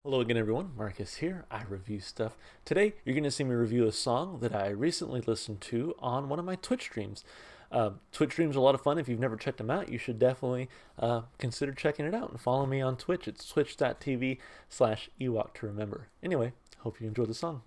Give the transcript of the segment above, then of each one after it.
Hello again, everyone. Marcus here. I review stuff. Today, you're going to see me review a song that I recently listened to on one of my Twitch streams. Twitch streams are a lot of fun. If you've never checked them out, you should definitely consider checking it out and follow me on Twitch. It's twitch.tv/Ewok to remember. Anyway, hope you enjoy the song.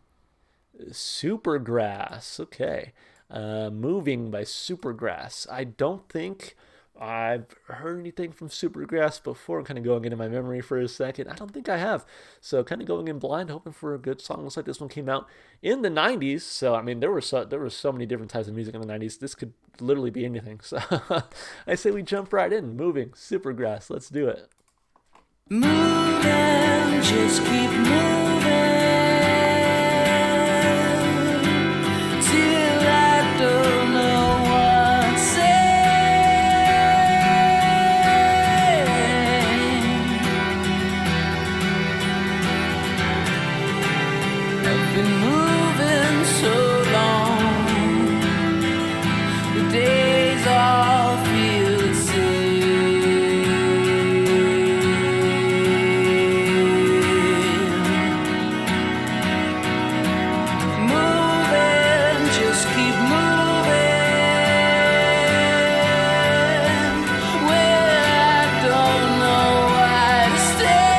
Supergrass. Okay. Moving by Supergrass. I don't think I've heard anything from Supergrass before. I'm kind of going into my memory for a second. I don't think I have. So kind of going in blind, hoping for a good song. Looks like this one came out in the 90s. So, I mean, there were so many different types of music in the 90s. This could literally be anything. So I say we jump right in. Moving, Supergrass. Let's do it. Moving, just keep moving till I don't know what to say. I've been moving so long, the days all feel the same. Moving, just keep moving where I don't know why to stay.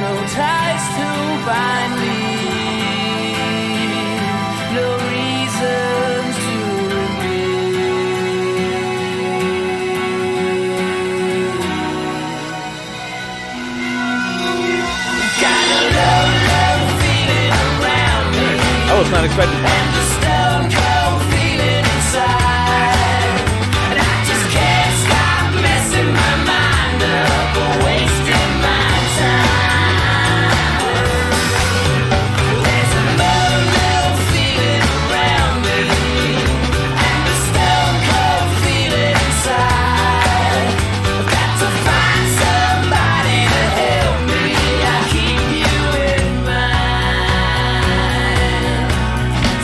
No ties to bind me, no reasons to remain. Got a love feeling around me, I was not expecting that. and the stone cold feeling inside, and I just can't stop messing my mind up or wasting my time. There's a love feeling around me, and the stone cold feeling inside. I've got to find somebody to help me. I keep you in mind,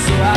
so I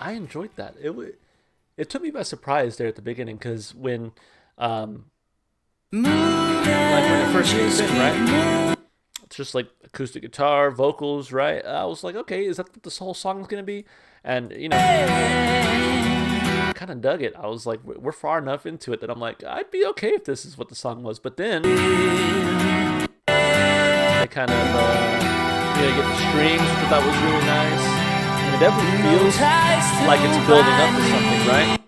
I enjoyed that. It took me by surprise there at the beginning because um, when it first came in, right? It's just like acoustic guitar, vocals, right? I was like, okay, is that what this whole song is gonna be? And I kind of dug it. I was like, we're far enough into it that I'm like, I'd be okay if this is what the song was. But then they kind of, you get the strings, which I thought was really nice, and it definitely feels like it's building up to something, right?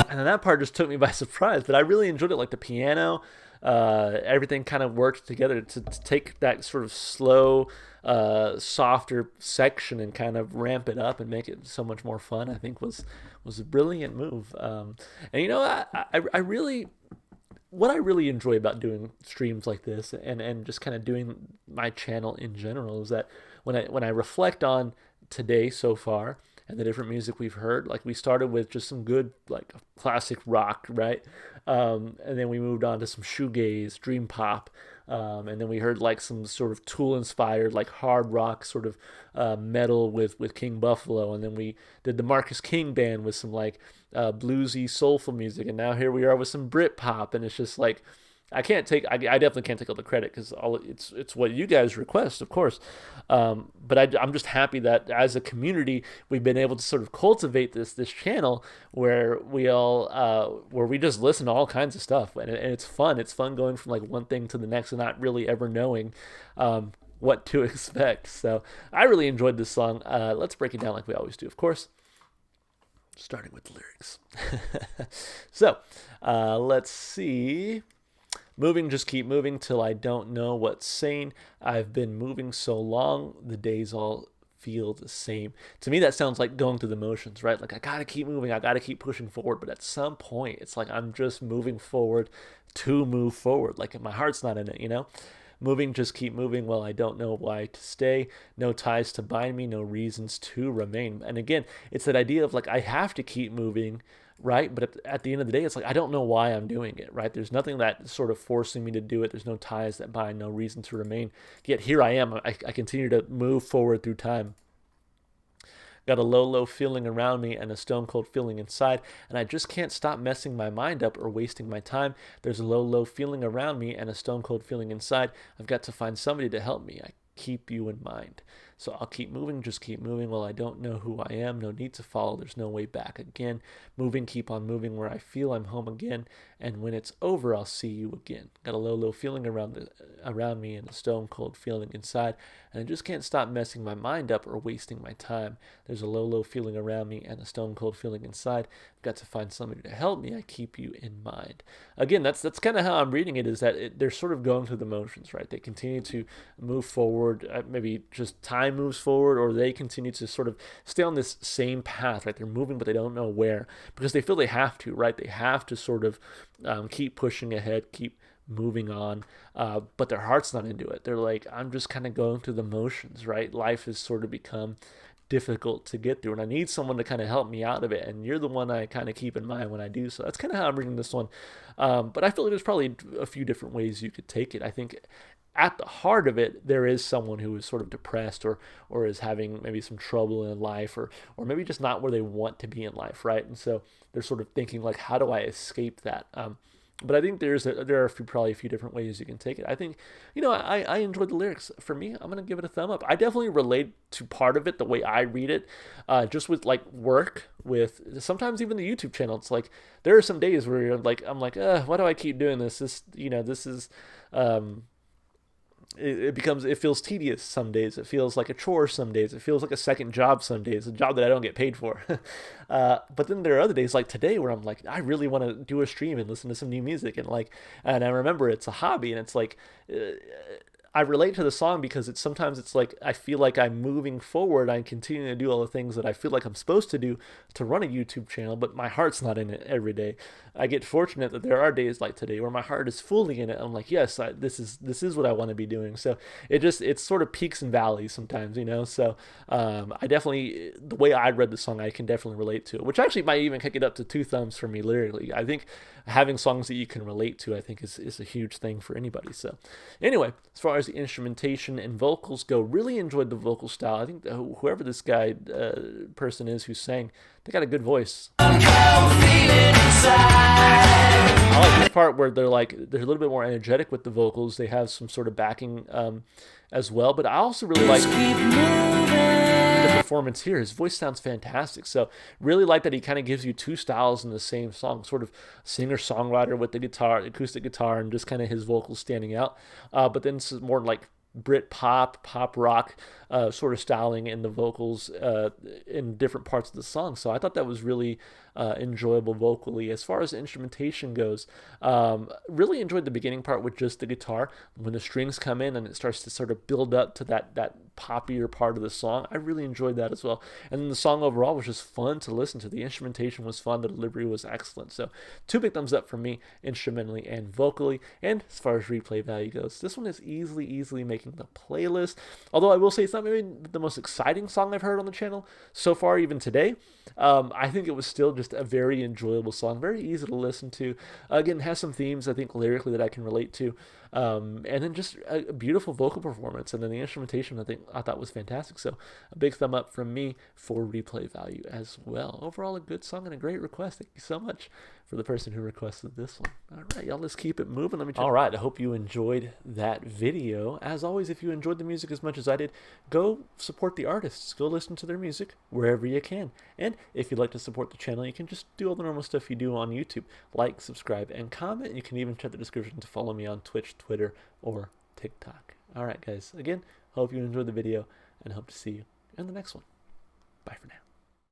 And then that part just took me by surprise, but I really enjoyed it. Like the piano, everything kind of worked together to take that sort of slow, softer section and kind of ramp it up and make it so much more fun. I think was a brilliant move. And I really what I really enjoy about doing streams like this and just kind of doing my channel in general is that when I reflect on today so far and the different music we've heard, like we started with just some good like classic rock, right? And then we moved on to some shoegaze, dream pop, and then we heard like some sort of Tool inspired like hard rock sort of metal with King Buffalo, and then we did the Marcus King band with some like bluesy soulful music, and now here we are with some Brit pop, and it's just like I definitely can't take all the credit because it's what you guys request, of course. But I'm just happy that as a community we've been able to sort of cultivate this channel where we just listen to all kinds of stuff, and it's fun. It's fun going from like one thing to the next and not really ever knowing what to expect. So I really enjoyed this song. Let's break it down like we always do, of course. Starting with the lyrics. So let's see. Moving, just keep moving till I don't know what's saying. I've been moving so long, the days all feel the same. To me, that sounds like going through the motions, right? Like I gotta keep moving, I gotta keep pushing forward. But at some point, it's like I'm just moving forward to move forward. Like my heart's not in it. Moving, just keep moving. Well, I don't know why to stay. No ties to bind me, no reasons to remain. And again, it's that idea of like I have to keep moving, right? But at the end of the day, it's like I don't know why I'm doing it, right? There's nothing that's sort of forcing me to do it. There's no ties that bind, no reason to remain. Yet here I am. I continue to move forward through time. Got a low, low feeling around me and a stone cold feeling inside, and I just can't stop messing my mind up or wasting my time. There's a low, low feeling around me and a stone cold feeling inside. I've got to find somebody to help me. I keep you in mind. So I'll keep moving, just keep moving. Well, I don't know who I am, no need to follow, there's no way back again. Moving, keep on moving where I feel I'm home again. And when it's over, I'll see you again. Got a low, low feeling around me and a stone cold feeling inside. And I just can't stop messing my mind up or wasting my time. There's a low, low feeling around me and a stone cold feeling inside. I've got to find somebody to help me. I keep you in mind. Again, that's kind of how I'm reading it, is that they're sort of going through the motions, right? They continue to move forward. Maybe just time moves forward, or they continue to sort of stay on this same path, right? They're moving, but they don't know where because they feel they have to, right? They have to sort of keep pushing ahead, keep moving on, but their heart's not into it. They're like, I'm just kind of going through the motions, right? Life has sort of become difficult to get through, and I need someone to kind of help me out of it, and you're the one I kind of keep in mind when I do so. That's kind of how I'm reading this one, but I feel like there's probably a few different ways you could take it. I think at the heart of it, there is someone who is sort of depressed or is having maybe some trouble in life, or maybe just not where they want to be in life, right? And so they're sort of thinking like, how do I escape that? But I think there are probably a few different ways you can take it. I think, I enjoyed the lyrics. For me, I'm gonna give it a thumb up. I definitely relate to part of it the way I read it, just with like work, with sometimes even the YouTube channel. It's like there are some days where I'm like, why do I keep doing this? This is. It feels tedious some days. It feels like a chore some days. It feels like a second job some days, a job that I don't get paid for. But then there are other days like today where I'm like, I really want to do a stream and listen to some new music, and I remember it's a hobby, and it's like I relate to the song because sometimes it's like I feel like I'm moving forward. I'm continuing to do all the things that I feel like I'm supposed to do to run a YouTube channel, but my heart's not in it every day. I get fortunate that there are days like today where my heart is fully in it. I'm like, yes, this is what I want to be doing. So it's sort of peaks and valleys sometimes, So I definitely, the way I read the song, I can definitely relate to it, which actually might even kick it up to 2 thumbs for me lyrically. I think having songs that you can relate to, I think, is a huge thing for anybody. So anyway, as far as the instrumentation and vocals go, really enjoyed the vocal style. I think whoever this guy person is who sang, they got a good voice. I like this part where they're a little bit more energetic with the vocals. They have some sort of backing as well. But I also really like the performance here. His voice sounds fantastic. So really like that he kind of gives you two styles in the same song, sort of singer-songwriter with the guitar, acoustic guitar, and just kind of his vocals standing out. But then it's more like Brit pop rock sort of styling in the vocals in different parts of the song. So I thought that was really enjoyable vocally. As far as the instrumentation goes, really enjoyed the beginning part with just the guitar. When the strings come in and it starts to sort of build up to that poppier part of the song, I really enjoyed that as well. And then the song overall was just fun to listen to. The instrumentation was fun. The delivery was excellent. So 2 big thumbs up for me, instrumentally and vocally. And as far as replay value goes, this one is easily making the playlist. Although I will say it's not maybe the most exciting song I've heard on the channel so far, even today. I think it was still just a very enjoyable song, very easy to listen to. Again, it has some themes, I think, lyrically that I can relate to. And then just a beautiful vocal performance. And then the instrumentation, I thought was fantastic. So a big thumb up from me for replay value as well. Overall, a good song and a great request. Thank you so much for the person who requested this one. All right, y'all, let's keep it moving. All right, I hope you enjoyed that video. As always, if you enjoyed the music as much as I did, go support the artists. Go listen to their music wherever you can. And if you'd like to support the channel, you can just do all the normal stuff you do on YouTube. Like, subscribe, and comment. You can even check the description to follow me on Twitch, Twitter, or TikTok. All right, guys. Again, hope you enjoyed the video and hope to see you in the next one. Bye for now.